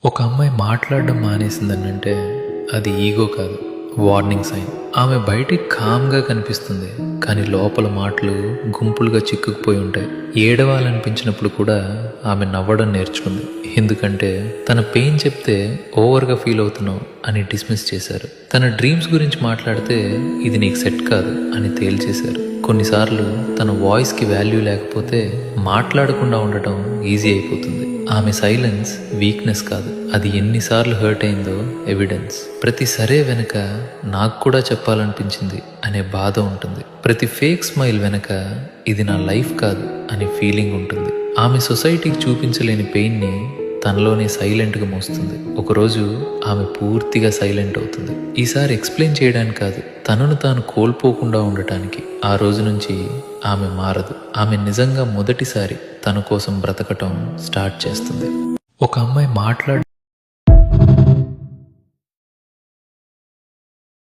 ఒక అమ్మాయి మాట్లాడడం మానేసిందనంటే అది ఈగో కాదు, వార్నింగ్ సైన్. ఆమె బయటికి కామ్గా కనిపిస్తుంది, కానీ లోపల మాటలు గుంపులుగా చిక్కుకుపోయి ఉంటాయి. ఏడవాలనిపించినప్పుడు కూడా ఆమె నవ్వడం నేర్చుకుంది, ఎందుకంటే తన పెయిన్ చెప్తే ఓవర్గా ఫీల్ అవుతున్నావు అని డిస్మిస్ చేశారు. తన డ్రీమ్స్ గురించి మాట్లాడితే ఇది నీకు సెట్ కాదు అని తేల్చేశారు. కొన్నిసార్లు తన వాయిస్కి వాల్యూ లేకపోతే మాట్లాడకుండా ఉండటం ఈజీ అయిపోతుంది. ఆమె సైలెన్స్ వీక్నెస్ కాదు, అది ఎన్నిసార్లు హర్ట్ అయిందో ఎవిడెన్స్. ప్రతి సరే వెనక నాకు కూడా చెప్పాలనిపించింది అనే బాధ ఉంటుంది. ప్రతి ఫేక్ స్మైల్ వెనక ఇది నా లైఫ్ కాదు అనే ఫీలింగ్ ఉంటుంది. ఆమె సొసైటీకి చూపించలేని పెయిన్ని తనలోనే సైలెంట్గా మోస్తుంది. ఒకరోజు ఆమె పూర్తిగా సైలెంట్ అవుతుంది. ఈసారి ఎక్స్ప్లెయిన్ చేయడానికి కాదు, తనను తాను కోల్పోకుండా ఉండటానికి. ఆ రోజు నుంచి ఆమె మారదు. ఆమె నిజంగా మొదటిసారి తన కోసం బ్రతకటం స్టార్ట్ చేస్తుంది. ఒక అమ్మాయి